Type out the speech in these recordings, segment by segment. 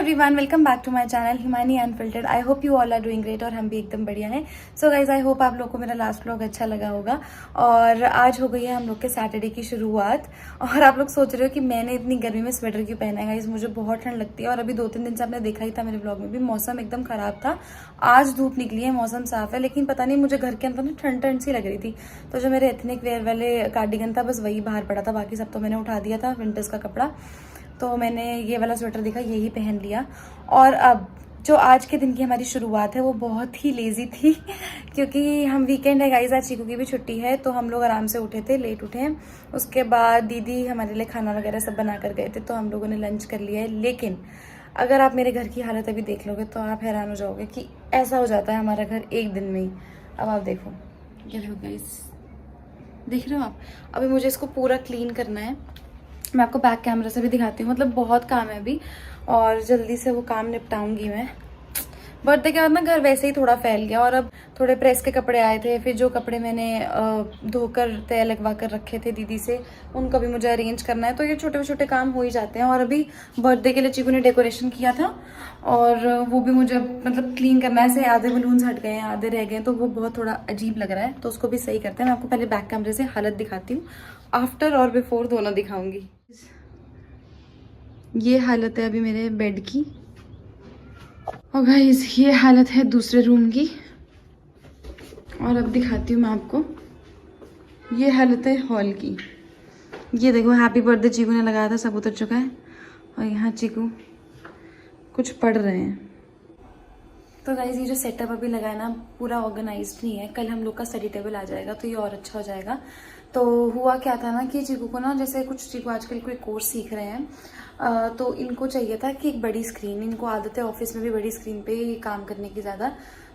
Everyone, welcome back to my channel Himani unfiltered. I hope you all are doing great और हम भी एकदम बढ़िया हैं। सो गाइज, आई होप आप लोगों को मेरा लास्ट व्लॉग अच्छा लगा होगा। और आज हो गई है हम लोग के सैटरडे की शुरुआत। और आप लोग सोच रहे हो कि मैंने इतनी गर्मी में स्वेटर क्यों पहना है। गाइज, मुझे बहुत ठंड लगती है और अभी 2-3 दिन से आपने देखा ही था मेरे व्लॉग में भी मौसम एकदम खराब था। आज धूप निकली है, मौसम साफ है, लेकिन पता नहीं मुझे घर के अंदर ना ठंड ठंड सी लग रही थी। तो जो मेरे एथनिक वेयर वाले कार्डिगन था बस वही बाहर पड़ा था, बाकी सब तो मैंने उठा दिया था विंटर्स का कपड़ा। तो मैंने ये वाला स्वेटर देखा, यही पहन लिया। और अब जो आज के दिन की हमारी शुरुआत है वो बहुत ही लेजी थी क्योंकि हम वीकेंड है गाइस, आज चीकू की भी छुट्टी है। तो हम लोग आराम से उठे थे, लेट उठे हैं। उसके बाद दीदी हमारे लिए खाना वगैरह सब बना कर गए थे, तो हम लोगों ने लंच कर लिया है। लेकिन अगर आप मेरे घर की हालत अभी देख लोगे तो आप हैरान हो जाओगे कि ऐसा हो जाता है हमारा घर एक दिन में ही। अब आप देखो, ये देखो गाइस, देख रहे हो आप। अभी मुझे इसको पूरा क्लीन करना है। मैं आपको बैक कैमरा से भी दिखाती हूँ, मतलब बहुत काम है अभी और जल्दी से वो काम निपटाऊंगी मैं। बर्थडे के बाद ना घर वैसे ही थोड़ा फैल गया और अब थोड़े प्रेस के कपड़े आए थे, फिर जो कपड़े मैंने धोकर तय लगवा कर रखे थे दीदी से, उनको भी मुझे अरेंज करना है। तो ये छोटे छोटे काम हो ही जाते हैं। और अभी बर्थडे के लिए चीकू ने डेकोरेशन किया था और वो भी मुझे मतलब क्लीन करना है। ऐसे आधे बलून्स हट गए हैं, आधे रह गए हैं, तो वो बहुत थोड़ा अजीब लग रहा है, तो उसको भी सही करते हैं। मैं आपको पहले बैक कैमरे से हालत दिखाती हूँ, आफ्टर और बिफोर दोनों दिखाऊंगी। ये हालत है अभी मेरे बेड की और गाइस ये हालत है दूसरे रूम की। और अब दिखाती हूँ मैं आपको, ये हालत है हॉल की। ये देखो, हैप्पी बर्थडे चीकू ने लगाया था, सब उतर चुका है। और यहाँ चीकू कुछ पढ़ रहे हैं। तो गाइस ये जो सेटअप अभी लगा है ना, पूरा ऑर्गेनाइज्ड नहीं है। कल हम लोग का स्टडी टेबल आ जाएगा तो ये और अच्छा हो जाएगा। तो हुआ क्या था ना कि चीकू को ना, जैसे कुछ चीकू आजकल कोई कोर्स सीख रहे हैं, तो इनको चाहिए था कि एक बड़ी स्क्रीन, इनको आदत है ऑफिस में भी बड़ी स्क्रीन पे काम करने की ज़्यादा।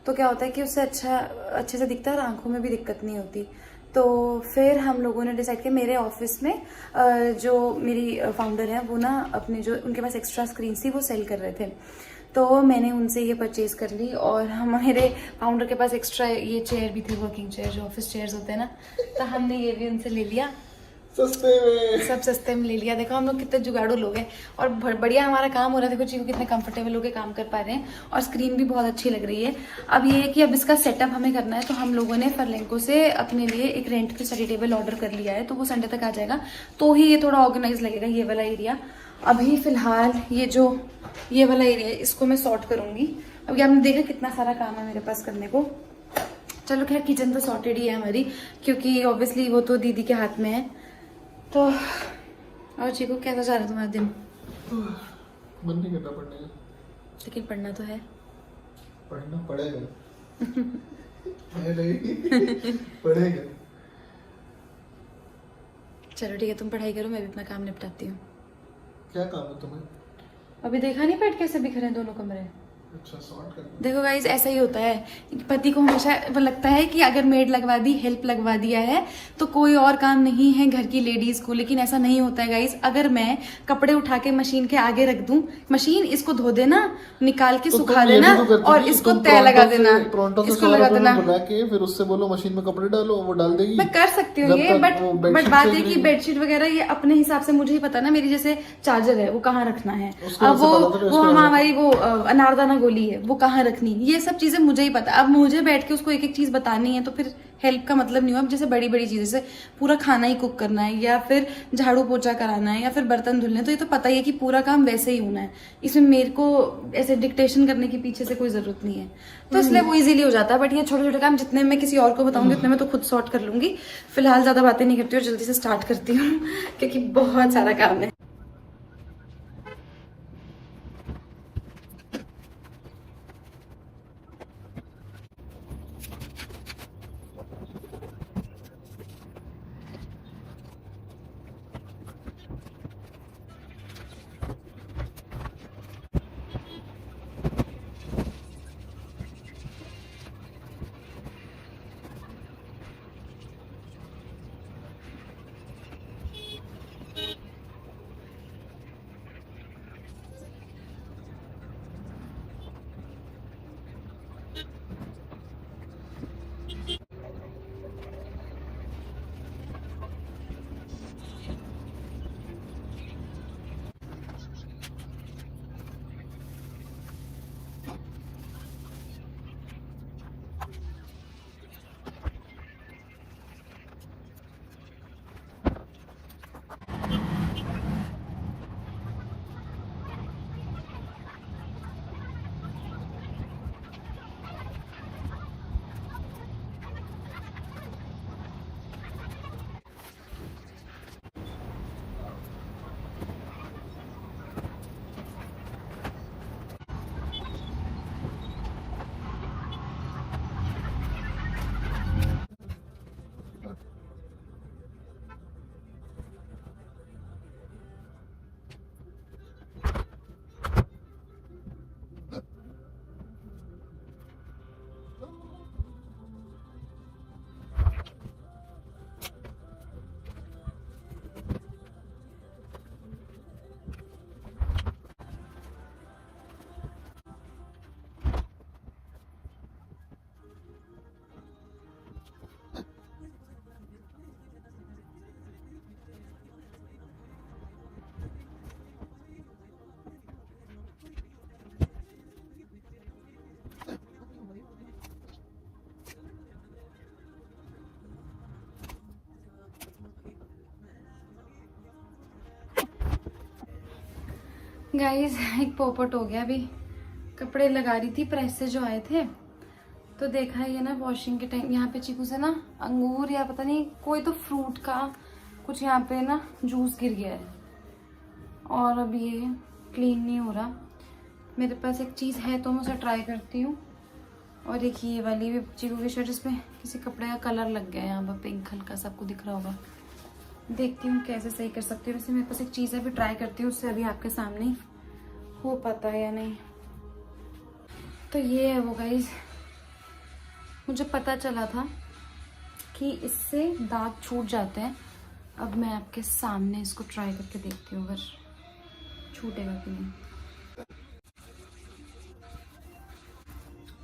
तो क्या होता है कि उससे अच्छे से दिखता है और आंखों में भी दिक्कत नहीं होती। तो फिर हम लोगों ने डिसाइड किया, मेरे ऑफिस में जो मेरी फाउंडर है वो ना अपने जो उनके पास एक्स्ट्रा स्क्रीन थी वो सेल कर रहे थे, तो मैंने उनसे ये परचेज कर ली। और हमारे फाउंडर के पास एक्स्ट्रा ये चेयर भी थी, वर्किंग चेयर जो ऑफिस चेयर्स होते हैं ना, तो हमने ये भी उनसे ले लिया सस्ते में। सब सस्ते में ले लिया। देखो हम लोग कितने जुगाड़ू लोग हैं और बढ़िया हमारा काम हो रहा है। देखो चीकू कितने कंफर्टेबल होकर काम कर पा रहे हैं और स्क्रीन भी बहुत अच्छी लग रही है। अब ये है कि अब इसका सेटअप हमें करना है, तो हम लोगों ने फरलेंको से अपने लिए एक रेंट पे स्टडी टेबल ऑर्डर कर लिया है। तो वो संडे तक आ जाएगा, तो ही ये थोड़ा ऑर्गेनाइज लगेगा ये वाला एरिया। अभी फिलहाल ये वाला एरिया इसको मैं सॉर्ट करूंगी। अभी आपने देखा कितना सारा काम है मेरे पास करने को। चलो खैर, किचन तो सॉर्टेड ही है हमारी, क्योंकि ऑब्वियसली वो तो दीदी के हाथ में है। तो और चीकू कैसा जा रहा है तुम्हारा दिन? मन नहीं करता पढ़ने का, लेकिन पढ़ना तो है। पढ़ना पड़ेगा है नहीं पढ़ेगा। चलो ठीक है, तुम पढ़ाई करो, मैं भी अपना काम निपटाती हूँ। क्या काम है तुम्हें? अभी देखा नहीं बेड कैसे बिखरे हैं दोनों कमरे। अच्छा, सॉर्ट करना। देखो गाइज, ऐसा ही होता है, पति को हमेशा वो लगता है कि अगर मेड लगवा दी, हेल्प लगवा दिया है तो कोई और काम नहीं है घर की लेडीज को। लेकिन ऐसा नहीं होता है गाइज। अगर मैं कपड़े उठा के मशीन के आगे रख दूं, मशीन इसको धो देना, निकाल के सुखा देना और इसको तय लगा देना, इसको लगा देना, बुला के फिर उससे बोलो मशीन में कपड़े डालो, वो डाल देगी। मैं कर सकती हूँ ये, बट बात है कि बेडशीट वगैरह ये अपने हिसाब से मुझे ही पता ना, मेरी जैसे चार्जर है वो कहाँ रखना है, अब वो हमारी वो अनारदाना गोली है वो कहाँ रखनी, ये सब चीजें मुझे ही पता। अब मुझे बैठ के उसको एक एक चीज बतानी है तो फिर हेल्प का मतलब नहीं हुआ। अब जैसे बड़ी बड़ी चीजें, जैसे पूरा खाना ही कुक करना है या फिर झाड़ू पोछा कराना है या फिर बर्तन धुलने, तो ये तो पता ही है कि पूरा काम वैसे ही होना है। इसमें मेरे को ऐसे डिक्टेशन करने के पीछे से कोई जरूरत नहीं है, तो इसलिए वो इजीली हो जाता है। बट ये छोटे छोटे काम जितने मैं किसी और को बताऊंगी उतने मैं तो खुद सॉर्ट कर लूंगी। फिलहाल ज्यादा बातें नहीं करती और जल्दी से स्टार्ट करती हूँ क्योंकि बहुत सारा काम है। गाइस एक पोपट हो गया। अभी कपड़े लगा रही थी प्रेस से जो आए थे, तो देखा ये ना वॉशिंग के टाइम यहाँ पे चीकू से ना अंगूर या पता नहीं कोई तो फ्रूट का कुछ यहाँ पे ना जूस गिर गया है, और अब ये क्लीन नहीं हो रहा। मेरे पास एक चीज़ है तो मैं उसे ट्राई करती हूँ। और एक ये वाली भी चीकू की शर्ट, इसमें किसी कपड़े का कलर लग गया है यहाँ पर, पिंक हल्का सा, आपको दिख रहा होगा। देखती हूँ कैसे सही कर सकती हूँ। वैसे मेरे पास एक चीज़ है, भी ट्राई करती हूँ उससे अभी आपके सामने हो पाता है या नहीं। तो ये है वो गाइस, मुझे पता चला था कि इससे दाग छूट जाते हैं। अब मैं आपके सामने इसको ट्राई करके देखती हूँ अगर छूटेगा कि नहीं।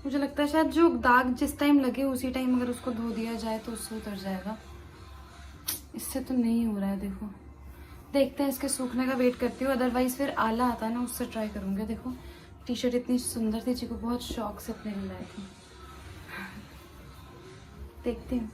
मुझे लगता है शायद जो दाग जिस टाइम लगे उसी टाइम अगर उसको धो दिया जाए तो उससे उतर जाएगा। इससे तो नहीं हो रहा है, देखो। देखते हैं, इसके सूखने का वेट करती हूँ। अदरवाइज फिर आला आता है ना, उससे ट्राई करूँगी। देखो टी शर्ट इतनी सुंदर थी, चीकू बहुत शौक से अपने लिए लाई थी। देखती हूँ।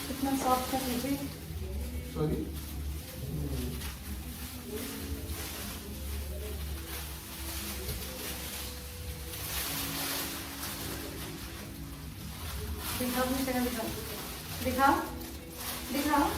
कितना सॉफ्ट है मुझे। सॉरी। दिखाओ अपनी शक्ल, दिखाओ दिखाओ दिखाओ।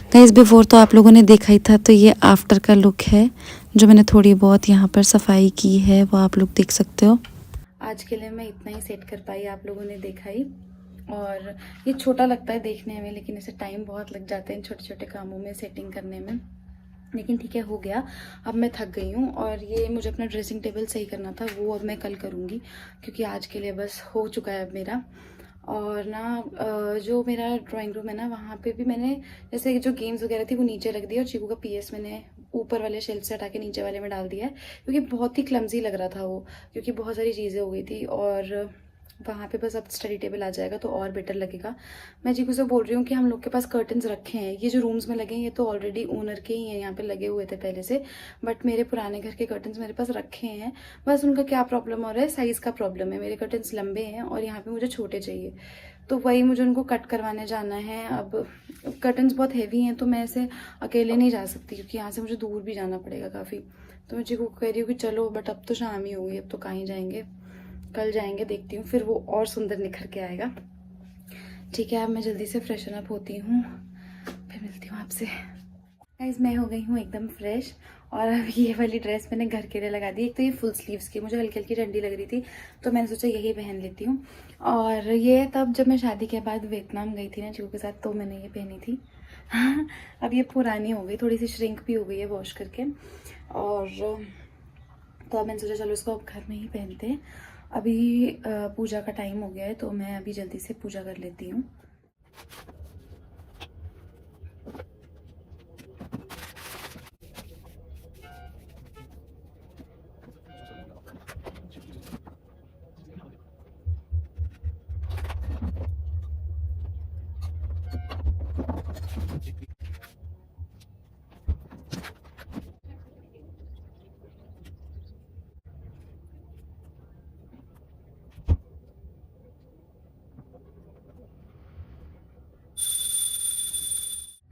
गाइस बिफोर तो आप लोगों ने देखा ही था, तो ये आफ्टर का लुक है जो मैंने थोड़ी बहुत यहाँ पर सफाई की है, वो आप लोग देख सकते हो। आज के लिए मैं इतना ही सेट कर पाई, आप लोगों ने देखा ही। और ये छोटा लगता है देखने में, लेकिन इसे टाइम बहुत लग जाता है इन छोटे छोटे कामों में सेटिंग करने में। लेकिन ठीक है, हो गया। अब मैं थक गई हूँ, और ये मुझे अपना ड्रेसिंग टेबल सही करना था, वो अब मैं कल करूँगी, क्योंकि आज के लिए बस हो चुका है अब मेरा। और ना जो मेरा ड्राइंग रूम है ना, वहाँ पे भी मैंने जैसे जो गेम्स वगैरह थी वो नीचे रख दिया, और चीकू का पीएस मैंने ऊपर वाले शेल्फ से हटा के नीचे वाले में डाल दिया है, क्योंकि बहुत ही क्लमजी लग रहा था वो, क्योंकि बहुत सारी चीज़ें हो गई थी। और वहाँ पे बस अब स्टडी टेबल आ जाएगा तो और बेटर लगेगा। मैं चीकू से बोल रही हूँ कि हम लोग के पास कर्टन्स रखे हैं, ये जो रूम्स में लगे हैं ये तो ऑलरेडी ओनर के ही हैं, यहाँ पे लगे हुए थे पहले से। बट मेरे पुराने घर के कर्टन्स मेरे पास रखे हैं। बस उनका क्या प्रॉब्लम हो रहा है, साइज़ का प्रॉब्लम है। मेरे कर्टन्स लंबे हैं और यहाँ पे मुझे छोटे चाहिए, तो वही मुझे उनको कट करवाने जाना है। अब कर्टन्स बहुत हैवी हैं, तो मैं ऐसे अकेले नहीं जा सकती, क्योंकि यहाँ से मुझे दूर भी जाना पड़ेगा काफ़ी। तो मैं चीकू को कह रही हूँ कि चलो, बट अब तो शाम ही हो गई, अब तो कहीं जाएंगे, कल जाएंगे, देखती हूँ, फिर वो और सुंदर निखर के आएगा। ठीक है, अब मैं जल्दी से फ्रेशन अप होती हूँ, फिर मिलती हूँ आपसे। गाइस मैं हो गई हूँ एकदम फ्रेश, और अब ये वाली ड्रेस मैंने घर के लिए लगा दी। एक तो ये फुल स्लीव्स की, मुझे हल्की हल्की ठंडी लग रही थी, तो मैंने सोचा यही पहन लेती हूँ। और ये तब जब मैं शादी के बाद वियतनाम गई थी ना चीकू के साथ, तो मैंने ये पहनी थी। अब ये पुरानी हो गई, थोड़ी सी श्रिंक भी हो गई है वॉश करके। और तो अब मैंने सोचा चलो इसको अब घर में ही पहनते हैं। अभी पूजा का टाइम हो गया है, तो मैं अभी जल्दी से पूजा कर लेती हूँ।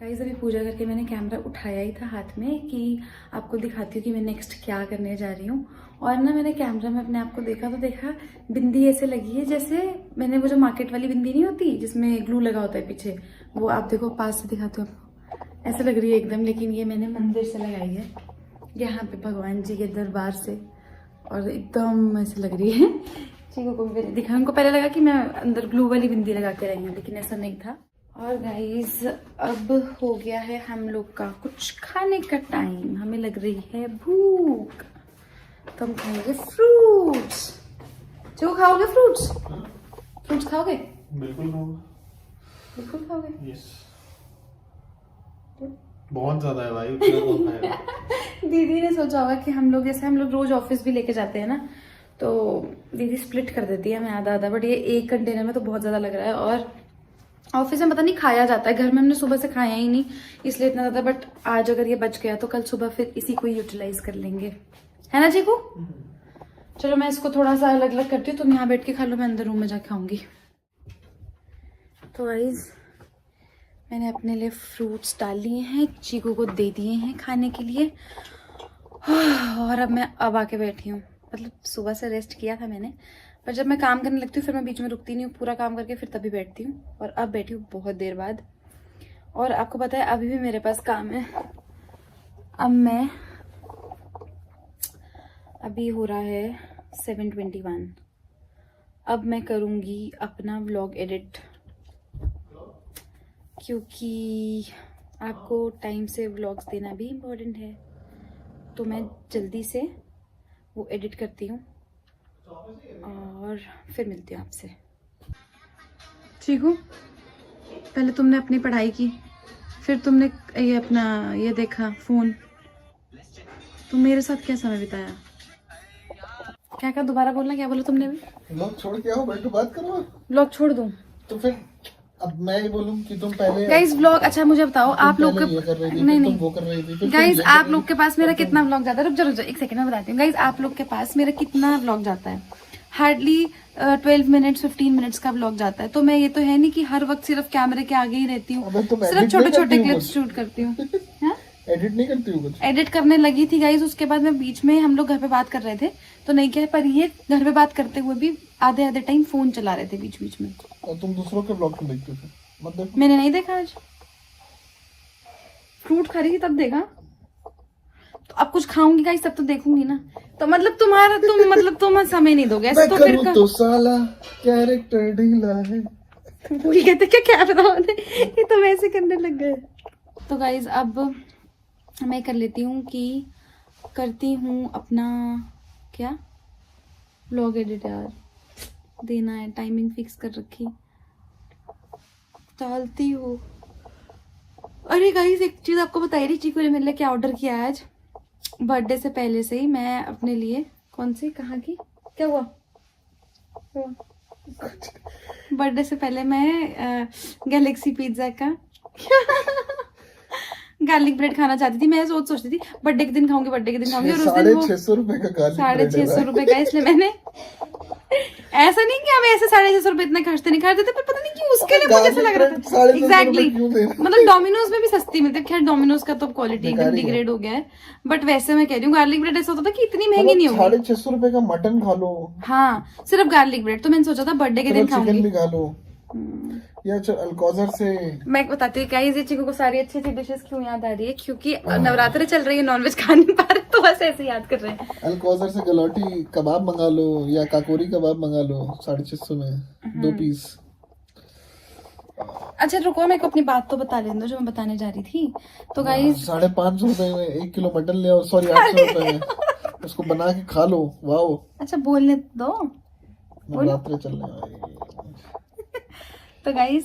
गाइस अभी पूजा करके मैंने कैमरा उठाया ही था हाथ में कि आपको दिखाती हूँ कि मैं नेक्स्ट क्या करने जा रही हूँ। और ना मैंने कैमरा में अपने आप को देखा तो देखा बिंदी ऐसे लगी है जैसे मैंने वो जो मार्केट वाली बिंदी नहीं होती जिसमें ग्लू लगा होता है पीछे, वो आप देखो पास से दिखाती हूँ आपको, ऐसे लग रही है एकदम। लेकिन ये मैंने मंदिर से लगाई है यहाँ पे भगवान जी के दरबार से, और एकदम ऐसे लग रही है। चीकू को भी मैंने दिखा, उनको पहले लगा कि मैं अंदर ग्लू वाली बिंदी लगा के रही हूँ, लेकिन ऐसा नहीं था। और गाइस अब हो गया है हम लोग का कुछ खाने का टाइम, हमें लग रही है भूख, तो हम खाएंगे फ्रूट्स। जो खाओगे फ्रूट्स? फ्रूट्स खाओगे? बिल्कुल बिल्कुल खाओगे? यस, बहुत ज्यादा है भाई, उतना कौन खाएगा? दीदी ने सोचा होगा कि हम लोग जैसे हम लोग रोज ऑफिस भी लेके जाते हैं ना, तो दीदी स्प्लिट कर देती है हमें आधा आधा, बट ये एक कंटेनर में तो बहुत ज्यादा लग रहा है। और ऑफिस में पता नहीं खाया जाता है, घर में हमने सुबह से खाया ही नहीं इसलिए इतना ज्यादा, बट आज अगर ये बच गया तो कल सुबह फिर इसी को यूटिलाइज कर लेंगे, है ना चीकू? चलो मैं इसको थोड़ा सा अलग अलग करती हूँ, तुम यहाँ बैठ के खा लो, मैं अंदर रूम में जाके खाऊंगी। तो गाइस मैंने अपने लिए फ्रूट्स डाल लिए हैं, चीकू को दे दिए हैं खाने के लिए, और अब आके बैठी हूँ। मतलब सुबह से रेस्ट किया था मैंने, पर जब मैं काम करने लगती हूँ फिर मैं बीच में रुकती नहीं हूँ, पूरा काम करके फिर तभी बैठती हूँ। और अब बैठी हूँ बहुत देर बाद, और आपको पता है अभी भी मेरे पास काम है। अभी हो रहा है 7:21, अब मैं करूँगी अपना व्लॉग एडिट, क्योंकि आपको टाइम से व्लॉग्स देना भी इम्पोर्टेंट है। तो मैं जल्दी से वो एडिट करती हूँ और फिर मिलती हूँ आपसे। चीकू, पहले तुमने अपनी पढ़ाई की, फिर तुमने ये अपना ये देखा फोन, तुम मेरे साथ क्या समय बिताया? क्या दोबारा बोलना, क्या बोला तुमने? भी व्लॉग छोड़ के आओ, बैठ के बात करो। व्लॉग छोड़ दूं तो फिर अब मैं ही बोलूं कि तुम पहले गाइस व्लॉग, अच्छा मुझे बताओ आप लोग के, नहीं वो कर रही थी, गाइस आप लोग के पास मेरा कितना व्लॉग जाता है? रुक जाओ एक सेकंड में बताती हूँ। गाइस आप लोग के पास मेरा कितना व्लॉग जाता है? हार्डली 12 मिनट्स 15 मिनट्स का व्लॉग जाता है। तो मैं ये तो है नहीं कि हर वक्त सिर्फ कैमरे के आगे ही रहती हूँ, सिर्फ छोटे छोटे क्लिप्स शूट करती हूँ। एडिट नहीं करती हूँ कुछ? एडिट करने लगी थी गाइस, उसके बाद मैं बीच में, हम लोग घर पे बात कर रहे थे तो नहीं किया, पर ये घर पे बात करते हुए भी आधे आधे टाइम फोन चला रहे थे बीच बीच में। और तुम दूसरों के व्लॉग क्यों देखते थे? मत देखो। मैंने नहीं देखा, आज फ्रूट खा रही थी तब देखा, तो अब कुछ खाऊंगी गाइस तब तो देखूंगी ना। तो मतलब तुम समय नहीं दोगे ऐसे तो फिर तो साला कैरेक्टर ढीला है। भूल गए थे क्या बताओ, ये तो वैसे करने लग गए। तो गाइस अब मैं कर लेती हूँ कि करती हूँ अपना क्या व्लॉग एडिट, यार देना है, टाइमिंग फिक्स कर रखी, डालती हूँ। अरे गाइस एक चीज आपको बताई रही, चीकू ने मेरे लिए क्या ऑर्डर किया है आज। बर्थडे से पहले से ही मैं अपने लिए, कौन सी कहाँ की क्या हुआ, बर्थडे से पहले मैं गैलेक्सी पिज्जा का गार्लिक ब्रेड खाना चाहती थी। मैं सोचती थी बर्थडे के दिन खाऊंगी, बर्थडे के दिन खाऊंगी, और उस दिन वो 650 रुपए का गार्लिक 650 रुपए का, इसलिए मैंने ऐसा नहीं कि हम ऐसे 650 रुपए इतना खर्चते नहीं करते थे, पर पता नहीं क्यों उसके लिए मुझे ऐसा लग रहा था। एग्जैक्टली, मतलब डोमिनोज में भी सस्ती मिलती है। खैर डोमिनोज का तो क्वालिटी एकदम डिग्रेड हो गया है, बट वैसे मैं कह रही हूँ गार्लिक ब्रेड ऐसा होता था कि इतनी महंगी नहीं होगी। 650 रुपए का मटन खा लो। हाँ सिर्फ गार्लिक ब्रेड, तो मैंने सोचा था बर्थडे के दिन खाऊंगी। चिकन भी खा लो, या अल्कोजर से। मैं बताती हूँ गाइस ये चीकू को सारी अच्छी अच्छी डिशेस क्यों याद आ रही है, क्योंकि नवरात्रि चल रही है, नॉनवेज खा नहीं पा रहे तो बस ऐसे याद कर रहे हैं। अल्कोजर से गलौटी कबाब मंगा लो, या काकोरी कबाब मंगा लो 650 में 2 पीस। अच्छा रुको, मेरे को अपनी बात तो बता लेने दो जो मैं बताने जा रही थी। तो गाइस 550 रुपए में 1 किलो मटन ले आओ, सॉरी 800 रुपए में उसको बना के खा लो। वाओ, अच्छा बोलने दो, नवरात्रि चलने वाली। तो गाइस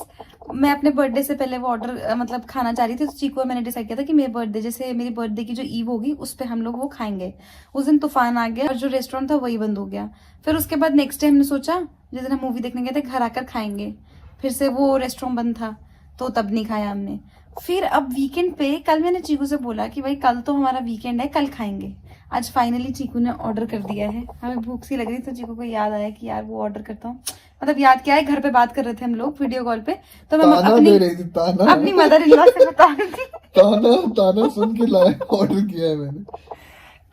मैं अपने बर्थडे से पहले वो ऑर्डर मतलब खाना चाह रही थी, तो चीकू मैंने डिसाइड किया था कि मेरे बर्थडे, जैसे मेरी बर्थडे की जो ईव होगी उस पे हम लोग वो खाएंगे। उस दिन तूफान आ गया और जो रेस्टोरेंट था वही बंद हो गया। फिर उसके बाद नेक्स्ट डे हमने सोचा जिस दिन हम मूवी देखने गए थे घर आकर खाएंगे, फिर से वो रेस्टोरेंट बंद था तो तब नहीं खाया हमने। फिर अब वीकेंड पे कल मैंने चीकू से बोला कि भाई कल तो हमारा वीकेंड है, कल खाएंगे। आज फाइनली चीकू ने ऑर्डर कर दिया है, हमें भूख सी लग रही तो चीकू को याद आया कि यार वो ऑर्डर करता हूँ, मतलब याद क्या है, घर पे बात कर रहे थे हम लोग वीडियो कॉल पे, तो मैं ताना दे रही थी, ताना अपनी मदर इन लॉ से बता रही थी ताना सुन के लाया, ऑर्डर किया है मैंने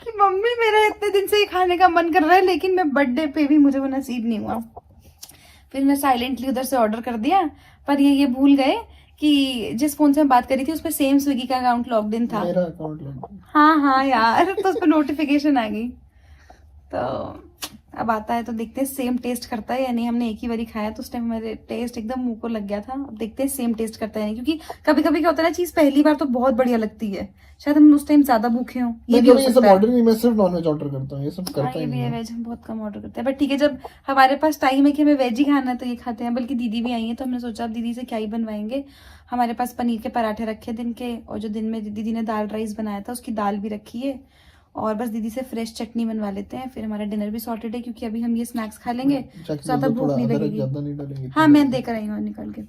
कि मम्मी मेरा इतने दिन से ये खाने का मन कर रहा है, लेकिन मैं बर्थडे पे भी मुझे वो नसीब नहीं हुआ। फिर मैं साइलेंटली उधर से ऑर्डर कर दिया, पर ये भूल गए कि जिस फोन से मैं बात करी थी उस पर सेम स्विगी का अकाउंट लॉग्ड इन था। मेरा अकाउंट लॉग। हाँ यार, तो उस पर नोटिफिकेशन आ गई। तो अब आता है तो देखते हैं सेम टेस्ट करता है या नहीं। हमने एक ही बारी खाया तो उस टाइम हमारे टेस्ट एकदम मुंह को लग गया था। अब देखते हैं सेम टेस्ट करता है नहीं, क्योंकि कभी कभी क्या होता है ना, चीज पहली बार तो बहुत बढ़िया लगती है, शायद हम उस टाइम ज्यादा भूखे हों, ये भी हो ये सब सकता है। ऑर्डर नहीं, मैं सिर्फ नॉनवेज ऑर्डर करता हूँ, ये सब हाँ, करता ये ही भी नहीं है, हूँ। वेज हम बहुत कम ऑर्डर करते हैं, बट ठीक है, जब हमारे पास टाइम है कि हमें वेज ही खाना है तो ये खाते हैं। बल्कि दीदी भी आई है तो हमने सोचा अब दीदी से क्या ही बनवाएंगे। हमारे पास पनीर के पराठे रखे दिन के, और जो दिन में दीदी ने दाल राइस बनाया था उसकी दाल भी रखी है, और बस दीदी से फ्रेश चटनी बनवा लेते हैं, फिर हमारा डिनर भी सॉर्टेड है, क्योंकि अभी हम ये स्नैक्स खा लेंगे ज्यादा भूख नहीं लगेगी। ज्यादा नहीं डालेंगे। हाँ, मैं देकर आई हूँ निकाल के।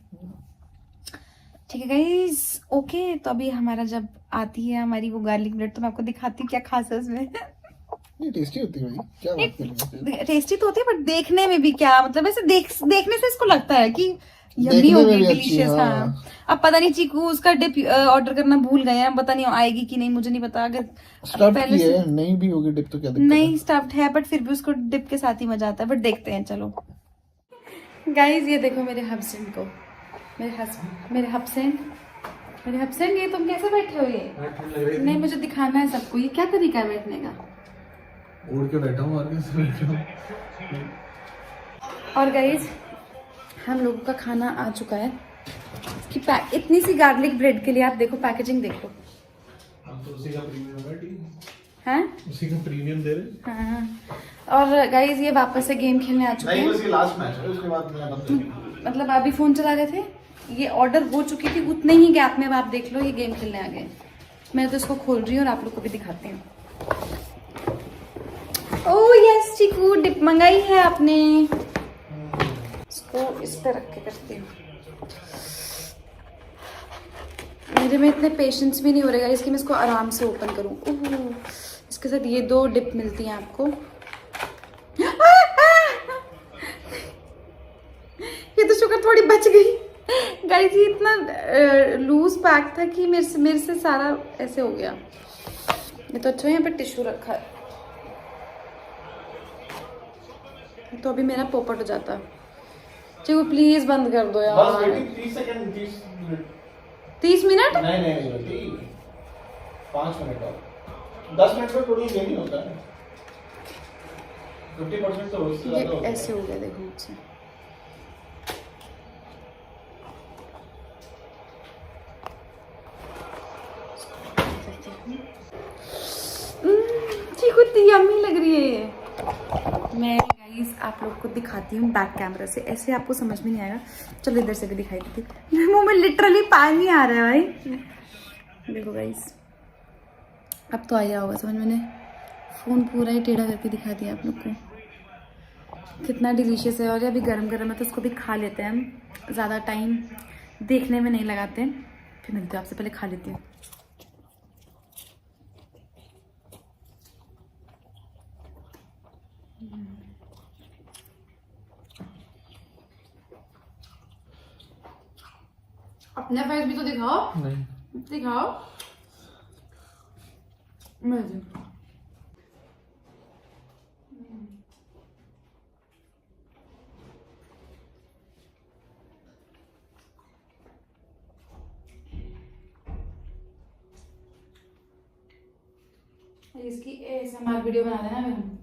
ठीक है गाइस, ओके। तो अभी हमारा जब आती है हमारी वो गार्लिक ब्रेड, तो मैं आपको दिखाती हूँ क्या खास है उसमें। नहीं, टेस्टी होती है भाई, क्या बात कर रही है। टेस्टी तो होती है, बट देखने में भी क्या मतलब, ऐसे देखने से इसको लगता है कि यम्मी देखने में होगी, भी अच्छी, डिलीशियस। हाँ। हाँ, अब पता नहीं चीकू उसका डिप ऑर्डर करना भूल गए हैं, पता नहीं आएगी कि नहीं, मुझे नहीं पता। अगर स्टफ्ड पहले की से है, नहीं भी होगी डिप तो क्या दिक्कत है। नहीं स्टफ्ड है, बट फिर भी उसको डिप के साथ ही मजा आता है, बट देखते हैं चलो। गाइस ये देखो मेरे हस्बैंड को, मेरे हस्बैंड, ये तुम कैसे बैठे हो? ये नहीं, मुझे दिखाना है सबको, ये क्या तरीका है बैठने का। उड़ के बैठा हूँ और कैसे बैठा हूँ। और गाइस हम लोगों का खाना आ चुका है। कि इतनी सी गार्लिक ब्रेड के लिए आप देखो, पैकेजिंग देखो। हम तो उसी का प्रीमियम है, हैं? उसी का प्रीमियम दे रहे। हाँ। और गाइस ये वापस से गेम खेलने आ चुके हैं। नहीं, बस ये लास्ट मैच है, उसके बाद मैं बंद करूंगा। मतलब अभी फोन चला रहे थे, ये ऑर्डर हो चुकी थी, उतने ही गैप में अब आप देख लो ये गेम खेलने आ गए। मैं तो इसको खोल रही हूँ और आप लोग को भी दिखाती हूँ। ओह यस चीकू, डिप मंगाई है आपने। इसको इस पे रख के करती हूँ। मेरे में इतने पेशेंस भी नहीं हो रहेगा इसकी, मैं इसको आराम से ओपन करूँ। इसके साथ ये 2 डिप मिलती हैं आपको। ये तो शुक्र थोड़ी बच गई। गाइस ये इतना लूज पैक था कि मेरे से सारा ऐसे हो गया। ये तो अच्छा यहाँ पे टिश्यू रखा है, तो अभी मेरा पोपट हो जाता। चलो प्लीज बंद कर दो यार। बस वेटिंग 30 सेकंड, 30 मिनट। 30 मिनट? नहीं 5 मिनट और 10 मिनट में थोड़ी देरी होता है। 50% तो उससे ज्यादा होता है। ऐसे हो गया देखो मुझसे। चीकू इतनी यम्मी लग रही है ये। मैं गाइस आप लोग को दिखाती हूँ बैक कैमरा से, ऐसे आपको समझ में नहीं आएगा। चलो इधर से भी दिखाई देती हूँ। मेरे मुंह में लिटरली पानी आ रहा है भाई। देखो गाइस, अब तो आया होगा समझ। मैंने फ़ोन पूरा ही टेढ़ा करके दिखा दिया आप लोग को। कितना डिलीशियस है, और ये अभी गरम गरम है तो उसको भी खा लेते हैं हम। ज़्यादा टाइम देखने में नहीं लगाते। फिर मिलते हैं आपसे, पहले खा लेती हूँ। अपने फेस भी तो दिखाओ। नहीं दिखाओ। इसकी ASMR वीडियो बना देना फिर हम।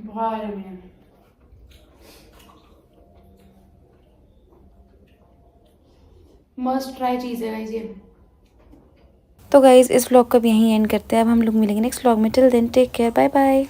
बहुत है। मस्ट ट्राई चीज़ है गाइस ये। तो गाइज़ इस व्लॉग को भी यहीं एंड करते हैं। अब हम लोग मिलेंगे नेक्स्ट व्लॉग में। Till then take care, bye bye.